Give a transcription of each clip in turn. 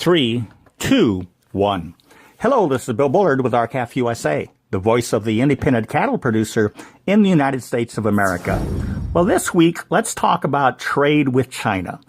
Three, two, one. Hello, this is Bill Bullard with RCAF USA, the voice of the independent cattle producer in the United States of America. Well, this week, let's talk about trade with China.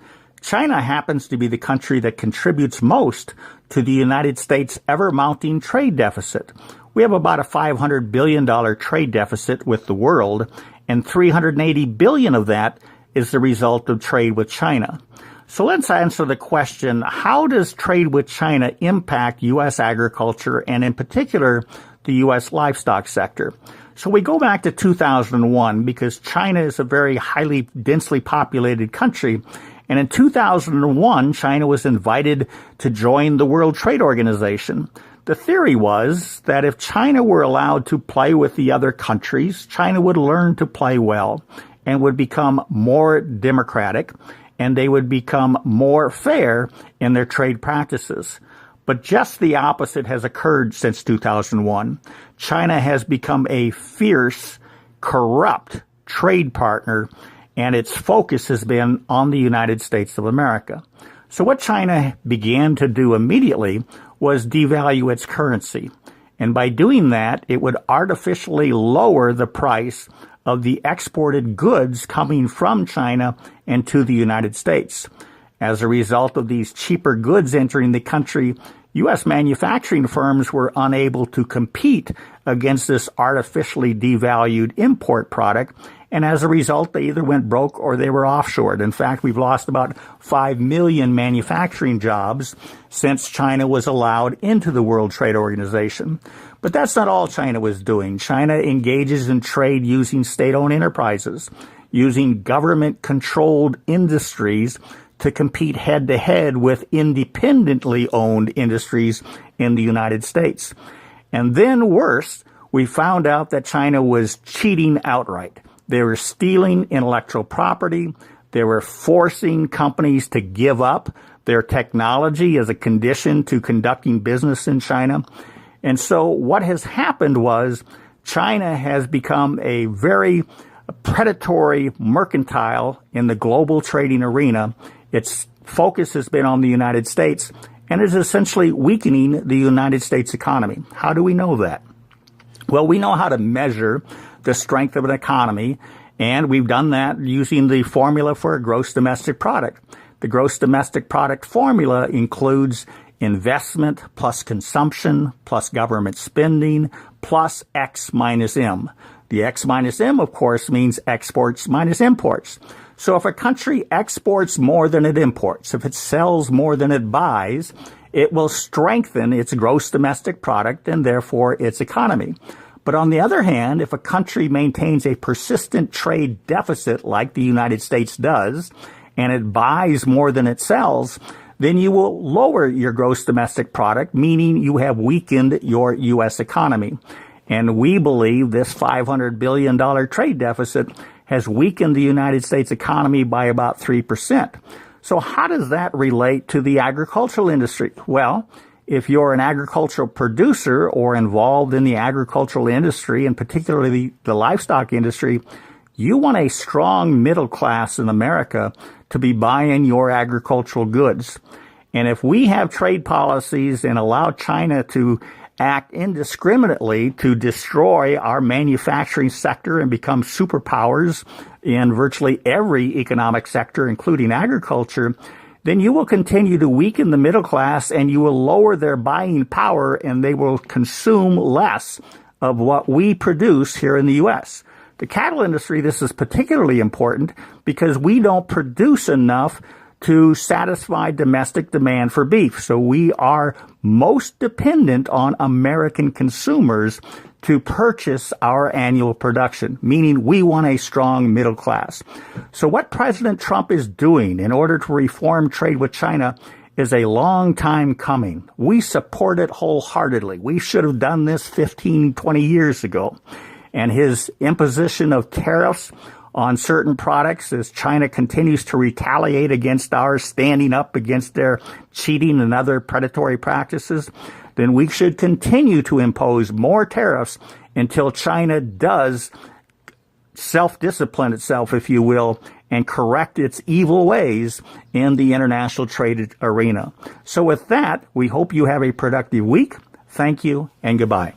China happens to be the country that contributes most to the United States' ever-mounting trade deficit. We have about a $500 billion trade deficit with the world, and $380 billion of that is the result of trade with China. So let's answer the question, how does trade with China impact U.S. agriculture and in particular the U.S. livestock sector? So we go back to 2001 because China is a very highly densely populated country. And in 2001, China was invited to join the World Trade Organization. The theory was that if China were allowed to play with the other countries, China would learn to play well and would become more democratic, and they would become more fair in their trade practices. But just the opposite has occurred since 2001. China has become a fierce, corrupt trade partner, and its focus has been on the United States of America. So what China began to do immediately was devalue its currency. And by doing that, it would artificially lower the price of the exported goods coming from China and to the United States. As a result of these cheaper goods entering the country, U.S. manufacturing firms were unable to compete against this artificially devalued import product, and as a result, they either went broke or they were offshored. In fact, we've lost about 5 million manufacturing jobs since China was allowed into the World Trade Organization. But that's not all China was doing. China engages in trade using state-owned enterprises, using government-controlled industries to compete head-to-head with independently owned industries in the United States. And then worse, we found out that China was cheating outright. They were stealing intellectual property. They were forcing companies to give up their technology as a condition to conducting business in China. And so what has happened was China has become a very predatory mercantile in the global trading arena. Its focus has been on the United States and is essentially weakening the United States economy. How do we know that? Well, we know how to measure the strength of an economy, and we've done that using the formula for a gross domestic product. The gross domestic product formula includes investment plus consumption plus government spending plus X minus M. The X minus M, of course, means exports minus imports. So if a country exports more than it imports, if it sells more than it buys, it will strengthen its gross domestic product and therefore its economy. But on the other hand, if a country maintains a persistent trade deficit like the United States does, and it buys more than it sells, then you will lower your gross domestic product, meaning you have weakened your U.S. economy. And we believe this $500 billion trade deficit has weakened the United States economy by about 3%. So how does that relate to the agricultural industry? Well, if you're an agricultural producer or involved in the agricultural industry, and particularly the livestock industry, you want a strong middle class in America to be buying your agricultural goods. And if we have trade policies and allow China to act indiscriminately to destroy our manufacturing sector and become superpowers in virtually every economic sector, including agriculture, then you will continue to weaken the middle class and you will lower their buying power and they will consume less of what we produce here in the U.S. The cattle industry, this is particularly important because we don't produce enough to satisfy domestic demand for beef. So we are most dependent on American consumers to purchase our annual production, meaning we want a strong middle class. So what President Trump is doing in order to reform trade with China is a long time coming. We support it wholeheartedly. We should have done this 15, 20 years ago. And his imposition of tariffs on certain products as China continues to retaliate against ours, standing up against their cheating and other predatory practices, then we should continue to impose more tariffs until China does self-discipline itself, if you will, and correct its evil ways in the international trade arena. So with that, we hope you have a productive week. Thank you and goodbye.